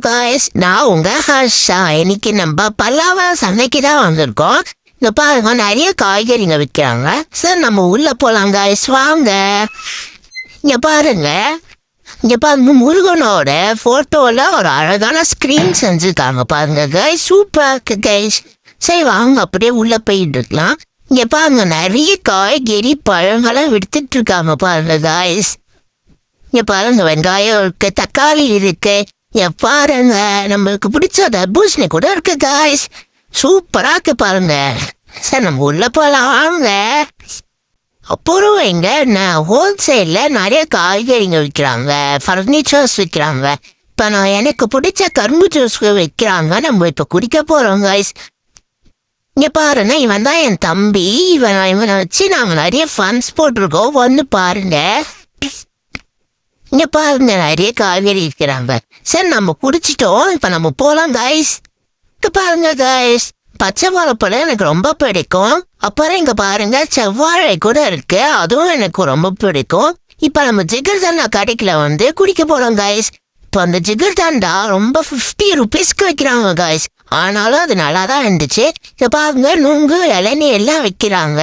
Guys, நான் உங்க ஹர்ஷா. இன்னைக்கு நம்ம பல்லாவ சந்தைக்கு தான் வந்திருக்கோம். இங்க பாருங்க, நிறைய காய்கறிங்க விற்கிறாங்க. சார், நம்ம உள்ள போலாம் காய்ஸ், வாங்க. இங்க பாருங்க, இங்க பாருங்க, முருகனோட போட்டோல ஒரு அழகான ஸ்கிரீன் செஞ்சுருக்காங்க பாருங்க காய்ஸ். சூப்பரா இருக்கு காய்ஸ். சரி வாங்க, அப்படியே உள்ள போயிட்டு இருக்கலாம். இங்க பாருங்க, நிறைய காய்கறி பழங்களை விடுத்துட்டு இருக்காங்க பாருங்க காய்ஸ். இங்க பாருங்க, வெங்காயம் இருக்கு, தக்காளி இருக்கு. பாருங்க, நம்மளுக்கு பிடிச்ச தர்பூசணி கூட இருக்கு காய்ஸ். சூப்பரா இருக்கு பாருங்க. சார், நம்ம உள்ள போலாம் வாங்க. அப்புறம் இங்க ஹோல்சேல்ல நிறைய காய்கறிங்க விற்கிறாங்க, ஃபர்னிச்சர்ஸ் விற்கிறாங்க. இப்ப நான் எனக்கு பிடிச்ச கரும்பு ஜூஸ் விற்கிறாங்க. நம்ம இப்ப குடிக்க போறோம் காய்ஸ். இங்க பாருங்க, இவன் தான் என் தம்பி. இவனை வச்சு நாங்க நிறைய ஃபன்ஸ் போட்டிருக்கோம், வந்து பாருங்க. இங்க பாருங்க, நிறைய காய்கறி இருக்கிறாங்க. சரி, நம்ம குடிச்சிட்டோம், இப்ப நம்ம போலாம் காய்ஸ். இங்க பாருங்க காய்ஸ், பச்சை வாழைப்பழம் எனக்கு ரொம்ப பிடிக்கும். அப்புறம் இங்க பாருங்க, செவ்வாழை கூட இருக்கு, அதுவும் எனக்கு ரொம்ப பிடிக்கும். இப்ப நம்ம ஜிகர்தண்டா கடைக்குள்ள வந்து குடிக்க போறோம் காய்ஸ். இப்ப அந்த ஜிகர்தண்டா ரொம்ப 50 rupeesக்கு வைக்கிறாங்க காய்ஸ். ஆனாலும் அது நல்லா தான் இருந்துச்சு. இங்க பாருங்க, நுங்கு இளநீ எல்லாம் வைக்கிறாங்க.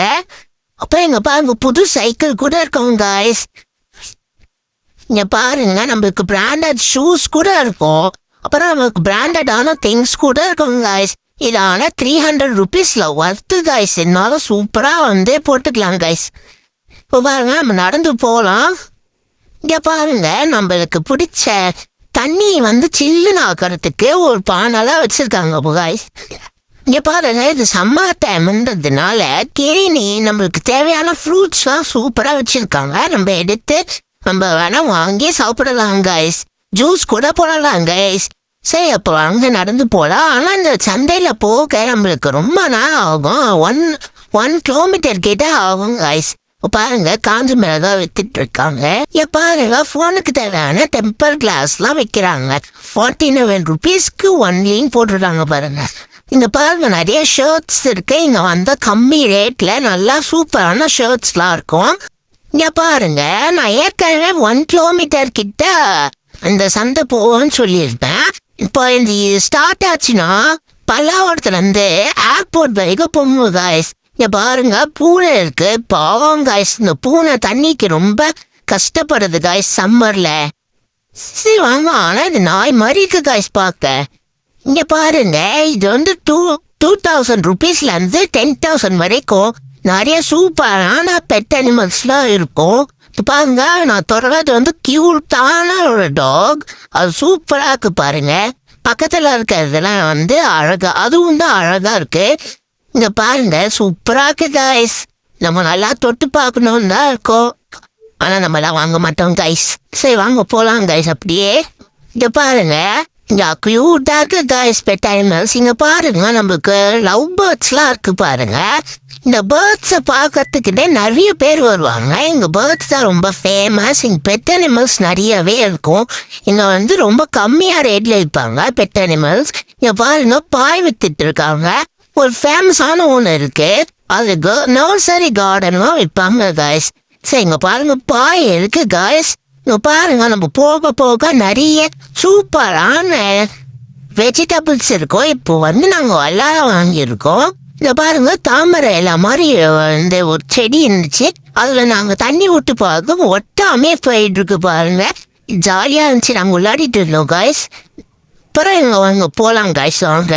அப்ப இங்க பாருங்க, புது சைக்கிள் கூட இருக்கும் காய்ஸ். இங்க பாருங்க, நம்மளுக்கு பிராண்டட் ஷூஸ் கூட இருக்கும். அப்புறம் நமக்கு பிராண்டடான திங்ஸ் கூட இருக்கும் காய்ஸ். இதான 300 rupeesல ஒர்த்து காய்ஸ். என்னாலும் சூப்பரா வந்து போட்டுக்கலாம் காய்ஸ். இப்போ பாருங்க, நம்ம நடந்து போலாம். இங்க பாருங்க, நம்மளுக்கு பிடிச்ச தண்ணி வந்து சில்லுன்னு ஆக்கிறதுக்கு ஒரு பானெல்லாம் வச்சிருக்காங்க காய்ஸ். இங்க பாருங்க, இது சம்மர் டைம்ன்றதுனால கேணி நம்மளுக்கு தேவையான ஃப்ரூட்ஸ்லாம் சூப்பரா வச்சிருக்காங்க. நம்ம எடுத்து நம்ம வேணா வாங்கி சாப்பிடலாம் காய்ஸ். ஜூஸ் கூட போடலாம் காய்ஸ். சரி, அப்போ அங்கே நடந்து போகலாம். ஆனால் இந்த சந்தையில் போக நம்மளுக்கு ரொம்ப நேரம் ஆகும். ஒன் கிலோமீட்டர் கிட்ட ஆகும் காய்ஸ். பாருங்க, காஞ்சி மிளகாய் வித்துட்டு இருக்காங்க. பாருங்க, ஃபோனுக்கு தேவையான டெம்பர் கிளாஸ்லாம் வைக்கிறாங்க. 49 rupeesக்கு ஒன்லின்னு போட்டுருக்காங்க பாருங்க. இங்க பாருங்க, நிறைய ஷர்ட்ஸ் இருக்கு. இங்க வந்த கம்மி ரேட்ல நல்லா சூப்பரான ஷர்ட்ஸ்லாம் இருக்கும். இங்க பாருங்க, நான் ஏற்கனவே 1 கிலோமீட்டர் கிட்ட இந்த சந்தை போவோம்னு சொல்லியிருப்பேன். இப்போ இந்த ஸ்டார்ட் ஆச்சுன்னா பல்லாவரத்துல இருந்து ஏர்போர்ட் வரைக்கும் போகும் காய்ஸ். இங்க பாருங்க, பூனை இருக்கு, பாவம் காய்ஸ். இந்த பூனை தண்ணிக்கு ரொம்ப கஷ்டப்படுது காய்ஸ் சம்மர்ல. சரி வாங்க, ஆனா இது நாய் மாதிரி இருக்கு காய்ஸ் பார்க்க. இங்க பாருங்க, இது வந்து 2000 rupeesல இருந்து 10,000 வரைக்கும் நிறைய சூப்பரான பெட் அனிமல்ஸ்லாம் இருக்கும். பாருங்க, நான் தொடர்றது வந்து கியூட்டான ஒரு டாக். அது சூப்பரா இருக்கு பாருங்க. பக்கத்துல இருக்கிறதுலாம் வந்து அழகா, அதுவும் தான் அழகா இருக்கு. இங்க பாருங்க, சூப்பரா இருக்கு காய்ஸ். நம்ம நல்லா தொட்டு பார்க்கணும்னு தான் இருக்கோம், ஆனா நம்ம எல்லாம் வாங்க மாட்டோம் காய்ஸ். சரி வாங்க போலாம் காய்ஸ். அப்படியே இங்க பாருங்க, இங்க கியூட்டா இருக்கு காய்ஸ் பெட் அனிமல்ஸ். இங்க பாருங்க, நம்மளுக்கு லவ் பேர்ட்ஸ்லாம் இருக்கு பாருங்க. இந்த பேர்ட்ஸை பார்க்கறதுக்கிட்டே நிறைய பேர் வருவாங்க. இங்க பேர்ட்ஸ் தான் ரொம்ப ஃபேமஸ். இங்க பெட் அனிமல்ஸ் நிறையவே இருக்கும். இங்க வந்து ரொம்ப கம்மியா ரேட்ல விற்பாங்க பெட் அனிமல்ஸ். இங்க பாருங்க, பாய் வித்துட்டு இருக்காங்க. ஒரு ஃபேமஸான ஒன்று இருக்கு, அது நர்சரி கார்டன்லாம் விற்பாங்க காய்ஸ். சரி, இங்க பாருங்க, பாய் இருக்கு காய்ஸ். இங்க பாருங்க, நம்ம போக போக நிறைய சூப்பரான வெஜிடபிள்ஸ் இருக்கும். இப்போ வந்து நாங்கள் எல்லாம் வாங்கியிருக்கோம். இங்க பாருங்க, தாமரை இலை மாதிரி இந்த ஒரு செடி இருந்துச்சு. அதுல நாங்க தண்ணி விட்டு பார்க்க ஒட்டாமே போயிட்டு இருக்கு பாருங்க. ஜாலியா இருந்துச்சு, நாங்க விளையாடிட்டு இருந்தோம் காய்ஸ். அப்புறம் இங்க போலாம் காய்ஸ் வாங்க.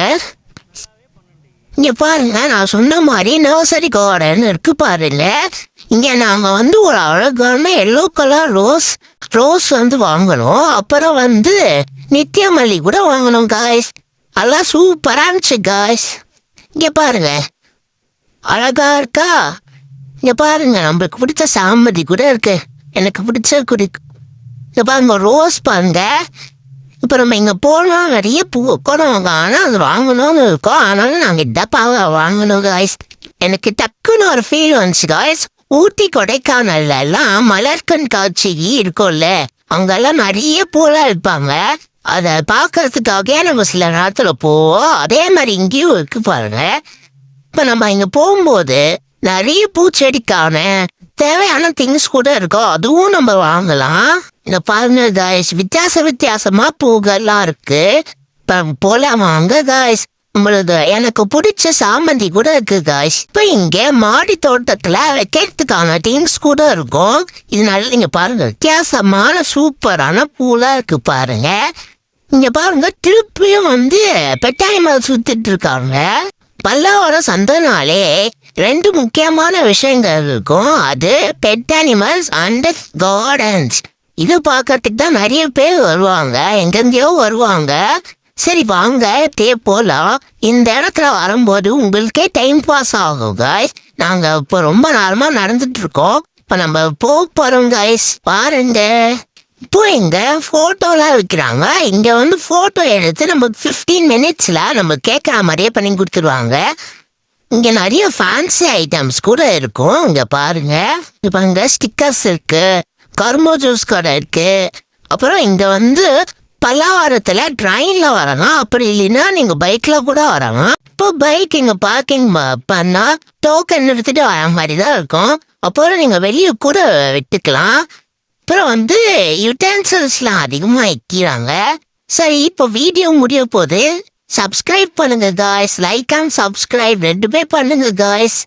இங்க பாருங்க, நான் சொன்ன மாதிரி நர்சரி கார்டன் இருக்கு பாருங்க. இங்க நாங்க வந்து ஒரு அழகான எல்லோ கலர் ரோஸ் வந்து வாங்கணும். அப்புறம் வந்து நித்தியமல்லி கூட வாங்கணும் காய்ஸ். எல்லாம் சூப்பரா இருந்துச்சு காய்ஸ். இங்க பாருங்க, அழகா இருக்கா. இங்க பாருங்க, நம்மளுக்கு பிடிச்ச சாமதி கூட இருக்கு, எனக்கு பிடிச்ச இங்க பாருங்க, ரோஸ் பாருங்க. இப்ப நம்ம இங்க போனோம், நிறைய பூ கூட ஆனா அது வாங்கணும்னு இருக்கோம். ஆனாலும் நாங்க டப்பாவை வாங்கணும் காய்ஸ். எனக்கு டக்குன்னு ஒரு ஃபீல் வந்துச்சு காய்ஸ். ஊட்டி கொடைக்கானல்ல எல்லாம் மலர் கண்காட்சி இருக்கும்ல, அங்கெல்லாம் நிறைய பூலாம் இருப்பாங்க. அதை பார்க்கறதுக்காக நம்ம சில நேரத்துல போவோம். அதே மாதிரி இங்கேயும் இருக்கு பாருங்க. இப்ப நம்ம இங்க போகும்போது நிறைய பூச்செடிக்கான தேவையான திங்ஸ் கூட இருக்கும், அதுவும் நம்ம வாங்கலாம். இந்த பாருங்க காய்ஸ், வித்தியாசமா பூக்கள்லாம் இருக்கு. இப்ப போலாமா அங்க காய்ஸ்? நம்மளது எனக்கு பிடிச்ச சாமந்தி கூட இருக்கு காய்ஸ். இப்ப இங்க மாடி தோட்டத்துல வைக்கிறதுக்கான டீம்ஸ் கூட இருக்கும். இதனால நீங்க பாருங்க வித்தியாசமான சூப்பரான பூலாம் இருக்கு பாருங்க. இங்க பாருங்க திருப்பியும் பெட் அனிமல் சுத்திட்டு இருக்காங்க. பல்லாவரம் சந்தைனாலே 2 முக்கியமான விஷயங்கள் இருக்கும். அது பெட் அனிமல்ஸ் அண்ட் கார்டன்ஸ். இது பார்க்கறதுக்கு தான் நிறைய பேர் வருவாங்க, எங்கெங்கயோ வருவாங்க. சரி வாங்க போலாம். இந்த இடத்துல வரும்போது உங்களுக்கே டைம் பாஸ் ஆகும் காய்ஸ். நாங்க இப்போ ரொம்ப நேரமா நடந்துட்டு இருக்கோம். இப்ப நம்ம போறோம் காய்ஸ். பாருங்க இப்போ இங்க போட்டோலாம் வைக்கிறாங்க. இங்க போட்டோ எடுத்து நம்ம 15 மினிட்ஸ்ல நம்ம கேட்கற மாதிரியே பண்ணி கொடுத்துருவாங்க. இங்க நிறைய ஃபேன்சி ஐட்டம்ஸ் கூட இருக்கும். இங்க பாருங்க, இப்ப இங்க ஸ்டிக்கர்ஸ் இருக்கு, கர்மோ ஜூஸ் கடை இருக்கு. அப்புறம் இங்க பல்லாவரத்துல ட்ரெயின்ல வரலாம், அப்படி இல்லைன்னா நீங்க பைக்ல கூட வரலாம். இப்போ பைக் இங்க பார்க்கிங் பண்ணா டோக்கன் எடுத்துட்டு வர மாதிரி தான் இருக்கும். அப்புறம் நீங்க வெளியே கூட விட்டுக்கலாம். அப்புறம் யுட்டென்சில்ஸ்லாம் அதிகமா வைக்கிறாங்க. சரி இப்போ வீடியோ முடிய போது. சப்ஸ்கிரைப் பண்ணுங்க காய்ஸ், லைக் அண்ட் சப்ஸ்கிரைப் 2 பண்ணுங்க காய்ஸ்.